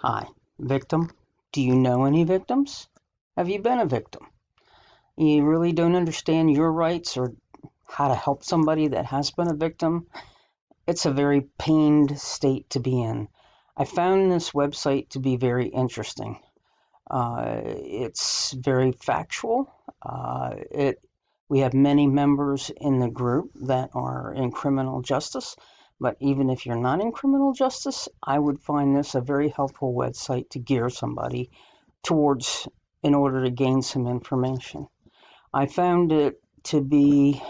Hi, victim. Do you know any victims? Have you been a victim? You really don't understand your rights or how to help somebody that has been a victim? It's a very pained state to be in. I found this website to be very interesting. It's very factual. We have many members in the group that are in criminal justice, but even if you're not in criminal justice, I would find this a very helpful website to gear somebody towards in order to gain some information. I found it to be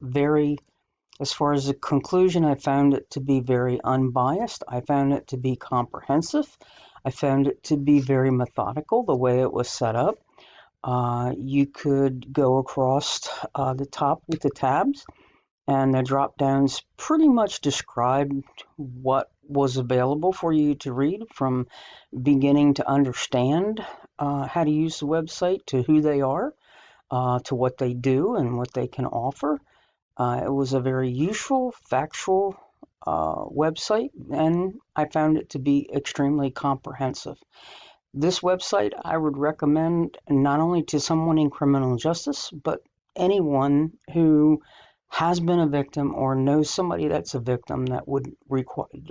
very, as far as the conclusion, I found it to be very unbiased. I found it to be comprehensive. I found it to be very methodical, the way it was set up. You could go across the top with the tabs, and the drop downs pretty much described what was available for you to read, from beginning to understand how to use the website, to who they are, to what they do and what they can offer. It was a very useful, factual website, and I found it to be extremely comprehensive. This website I would recommend not only to someone in criminal justice, but anyone who has been a victim or knows somebody that's a victim that would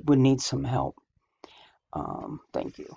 need some help. Thank you.